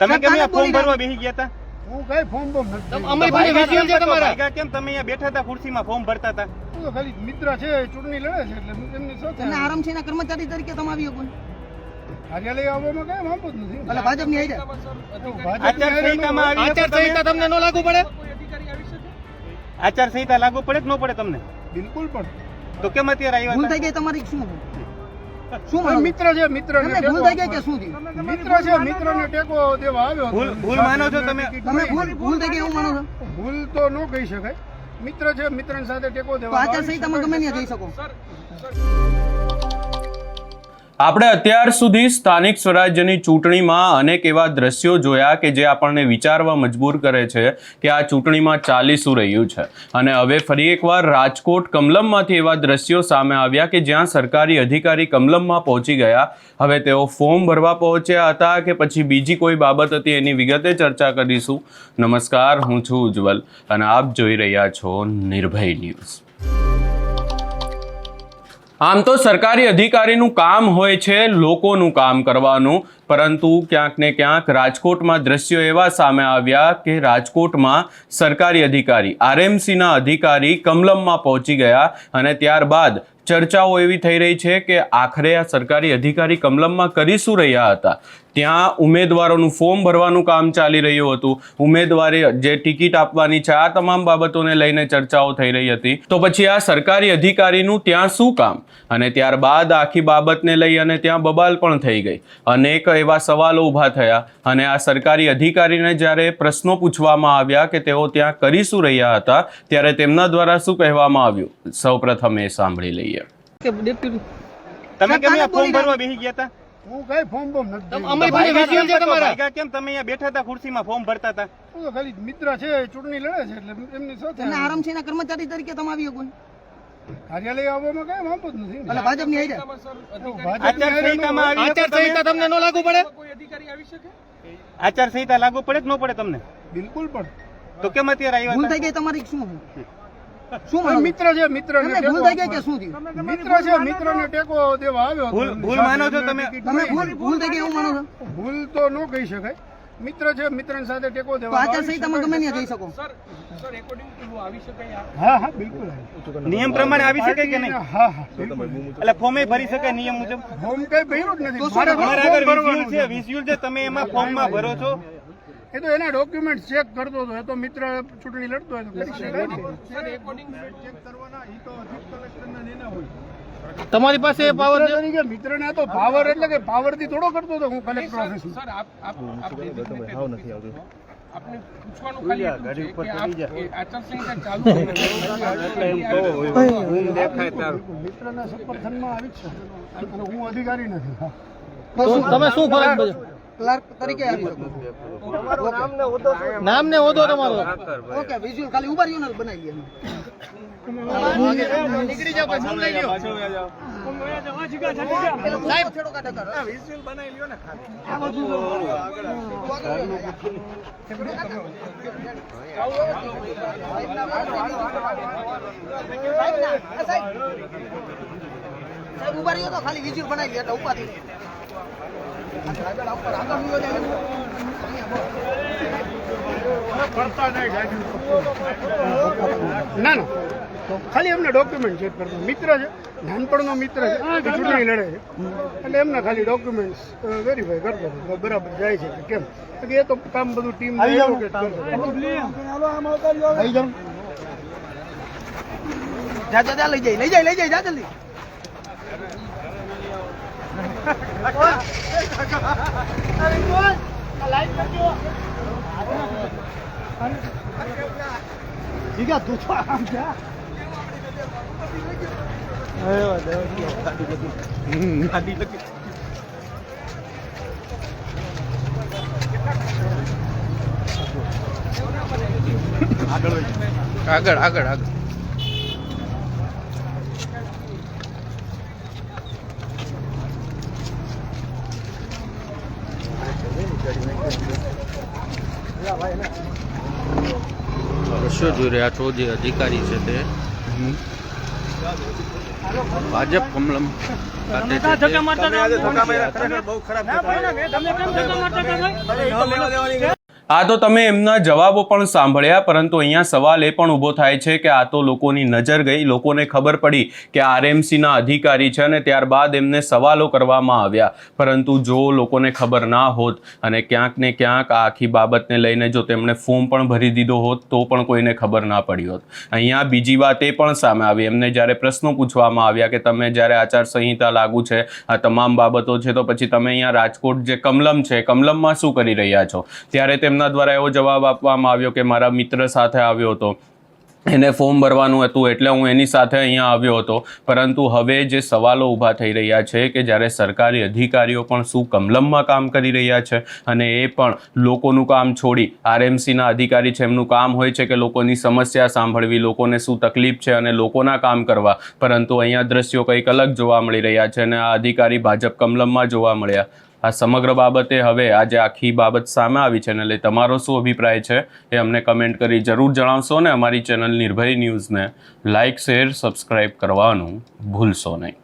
તમે કેમ અહીંયા ફોર્મ ભરવા બેસી ગયા હતા? હું કઈ ફોર્મ બોમ નથી. અમારી પાસે વિઝ્યુઅલ છે તમારા. ભાગ્યા કેમ તમે અહીંયા બેઠા હતા ખુરશીમાં ફોર્મ ભરતા હતા? હું તો ખાલી મિત્ર છે, ચૂંટણી લડે છે એટલે એમની સાથે અને આરામ છે કર્મચારી તરીકે તમે આવ્યો કોણ કાર્યાલય આવવામાં કઈ વાંધો જ નથી. એટલે ભાજપની આઈડિયા આચારસંહિતામાં આવી શકો તમે? આચારસંહિતા તમને ન લાગુ પડે આચારસંહિતા લાગુ પડે કે ન પડે તમને? બિલકુલ પણ તો કેમ અત્યારે ભૂલ આવ્યા થઈ ગઈ તમારી શું શું કોઈ માનો મિત્ર છે, મિત્રને તમને ભૂલ થઈ ગઈ કે ટેકો શું થયું મિત્ર છે, મિત્રને ટેકો દેવા આવ્યો હતો. ભૂલ માનો છો તમે? તમે ભૂલ થઈ ગઈ એવું માનો છો ભૂલ તો ન કહી શકાય. મિત્ર છે, મિત્રની સાથે ટેકો તો દેવા આચારસંહિતામાં ગમે ત્યાં જઈ શકો આપણે અત્યાર સુધી સ્થાનિક સ્વરાજ્યની ચૂંટણીમાં અનેક એવા દ્રશ્યો જોયા કે જે આપણને વિચારવા મજબૂર કરે છે કે આ ચૂંટણીમાં ચાલી શું રહ્યું છે. અને હવે ફરી એકવાર રાજકોટ કમલમમાંથી એવા દ્રશ્યો સામે આવ્યા કે જ્યાં સરકારી અધિકારી કમલમમાં પહોંચી ગયા. હવે તેઓ ફોર્મ ભરવા પહોંચ્યા હતા કે પછી બીજી કોઈ બાબત હતી એની વિગતે ચર્ચા કરીશું. નમસ્કાર, હું છું ઉજ્જવલ અને આપ જોઈ રહ્યા છો નિર્ભય ન્યૂઝ. આમ તો સરકારી અધિકારીનું કામ હોય છે લોકોનું કામ કરવાનું, પરંતુ ક્યાંક ને ક્યાંક રાજકોટમાં દ્રશ્યો એવા સામે આવ્યા કે રાજકોટમાં સરકારી અધિકારી આરએમસીના અધિકારી કમલમમાં પહોંચી ગયા અને ત્યારબાદ ચર્ચાઓ એવી થઈ રહી છે કે આખરે આ સરકારી અધિકારી કમલમમાં કરી શું રહ્યા હતા. ત્યાં ઉમેદવારોનું ફોર્મ ભરવાનું કામ ચાલી રહ્યું હતું. ઉમેદવારે જે ટિકિટ આપવાની છે આ તમામ બાબતોને લઈને ચર્ચાઓ થઈ રહી હતી. તો પછી આ સરકારી અધિકારીનું ત્યાં શું કામ? અને ત્યારબાદ આખી બાબતને લઈ અને ત્યાં બબાલ પણ થઈ ગઈ. અનેક એવા સવાલો ઊભા થયા અને આ સરકારી અધિકારીને જ્યારે પ્રશ્નો પૂછવામાં આવ્યા કે તેઓ ત્યાં કરી શું રહ્યા હતા ત્યારે તેમના દ્વારા શું કહેવામાં આવ્યું, સૌપ્રથમ એ સાંભળી લઈએ. કે ડેપ્યુટી તમે કેમ અહીંયા ફોર્મ ભરવા બેસી ગયા હતા? હું કઈ ફોર્મ બોમ નથી. અમારી પાસે વિઝ્યુઅલ છે તમારા. ભાગ્યા કેમ તમે અહીંયા બેઠા હતા ખુરશીમાં ફોર્મ ભરતા હતા? હું તો ખાલી મિત્ર છે, ચૂંટણી લડે છે એટલે એમની સાથે અને આરામ છે કર્મચારી તરીકે તમે આવ્યો કોણ કાર્યાલય આવવામાં કઈ વાંધો જ નથી. એટલે ભાજપની આઈડિયા આચારસંહિતામાં આવી શકો તમે? આચારસંહિતા તમને ન લાગુ પડે આચારસંહિતા લાગુ પડે કે ન પડે તમને? બિલકુલ પણ તો કેમ અત્યારે ભૂલ આવ્યા થઈ ગઈ તમારી શું શું કોઈ માનો મિત્ર છે, મિત્રને તમને ભૂલ થઈ ગઈ કે શું થયું મિત્ર છે, મિત્રને ટેકો દેવા આવ્યો હતો. ભૂલ માનો છો તમે? તમે ભૂલ થઈ ગઈ એવું માનો છો ભૂલ તો ન કહી શકાય. મિત્ર છે, મિત્રની સાથે ટેકો તો દેવા આચારસંહિતામાં ગમે ત્યાં જઈ શકો હા હા બિલકુલ નિયમ પ્રમાણે આવી શકે કે નહીં? હા હા બિલકુલ. એટલે ફોર્મે ભરી શકે નિયમ મુજબ? ફોર્મ કઈ ભર્યું જ નથી. તો મારે અમારા ફોર્મ આગળ ભરવાનું વિઝ્યુઅલ છે, વિઝ્યુઅલ છે, તમે એમાં ફોર્મમાં ભરો છો. એ તો એના ડોક્યુમેન્ટ ચેક કરતો હતો. એ તો મિત્ર ચૂંટણી લડતો હોય તો કરી શકાય ને. ચેક કરવાના ઈ તો અધિક કલેક્ટરના નિર્ણય હોય. તમારી પાસે પાવર મિત્ર તરીકે મિત્રને આ તો પાવર એટલે કે પાવર થી થોડો કરતો હતો હું કલેક્ટર ઓફિસમાં. આપને પૂછવાનું ખાલી એટલું છે કે આપ આચારસંહિતા ચાલુ મિત્રના સમર્થનમાં આવી જ છે અને હું અધિકારી નથી. હા. તમે શું ફરજ બજાવો ક્લાર્ક તરીકે આવી શકો નામ ને હોદ્દો તમારો ઓકે વિઝ્યુઅલ ખાલી ઉભા રહ્યો ને બનાવી દે નીકળી જાવ પછી લઈ લ્યો સાહેબ છેડો કાઢો વિઝ્યુઅલ બનાવી લ્યો ને સાહેબ ઉભા રહ્યો તો ખાલી વિઝ્યુઅલ બનાવી લે એટલે ઉપાથી ના ના તો ખાલી એમને ડોક્યુમેન્ટ ચેક કરતો. મિત્ર છે, નાનપણનો મિત્ર છે, ચૂંટણી લડે છે એટલે એમના ખાલી ડોક્યુમેન્ટ વેરીફાઈ કરતો હતો બરાબર જાય છે કે કેમ. એ તો કામ બધું ટીમ જા લઈ જાય જા જલ્દી આગળ આગળ આગળ દ્રશ્યો જોઈ રહ્યા છો જે અધિકારી છે તે ભાજપ કમલમ તમે આજે ધક્કા માર્યા ખરેખર બહુ ખરાબ આ તો તમે એમના જવાબો પણ સાંભળ્યા, પરંતુ અહીંયા સવાલ એ પણ ઊભો થાય છે કે આ તો લોકોની નજર ગઈ, લોકોને ખબર પડી કે આરએમસીના અધિકારી છે અને ત્યારબાદ એમને સવાલો કરવામાં આવ્યા. પરંતુ જો લોકોને ખબર ના હોત અને ક્યાંક ને ક્યાંક આ આખી બાબતને લઈને જો તેમણે ફોર્મ પણ ભરી દીધો હોત તો પણ કોઈને ખબર ના પડી હોત. અહીંયા બીજી વાત એ પણ સામે આવી, એમને જ્યારે પ્રશ્નો પૂછવામાં આવ્યા કે તમે જ્યારે આચારસંહિતા લાગુ છે, આ તમામ બાબતો છે, તો પછી તમે અહીંયા રાજકોટ જે કમલમ છે, કમલમમાં શું કરી રહ્યા છો? ત્યારે તેમના દ્વારા એવો જવાબ આપવામાં આવ્યો કે મારા મિત્ર સાથે આવ્યો હતો, એને ફોર્મ ભરવાનું હતું એટલે હું એની સાથે અહીંયા આવ્યો હતો. પરંતુ હવે જે સવાલો ઊભા થઈ રહ્યા છે કે જ્યારે સરકારી અધિકારીઓ પણ શું કમલમમાં કામ કરી રહ્યા છે અને એ પણ લોકોનું કામ છોડી, આરએમસીના અધિકારી છે એમનું કામ હોય છે કે લોકોની સમસ્યા સાંભળવી, લોકોને શું તકલીફ છે અને લોકોના કામ કરવા, પરંતુ અહીંયા દ્રશ્યો કંઈક અલગ જોવા મળી રહ્યા છે અને આ અધિકારી ભાજપ કમલમમાં જોવા મળ્યા. આ સમગ્ર બાબતે હવે આજે આખી બાબત સામે આવી છે, એટલે તમારો શું અભિપ્રાય છે એ અમને કમેન્ટ કરી જરૂર જણાવશો ને અમારી ચેનલ નિર્ભય ન્યૂઝને લાઇક, શેર, સબસ્ક્રાઈબ કરવાનું ભૂલશો નહીં.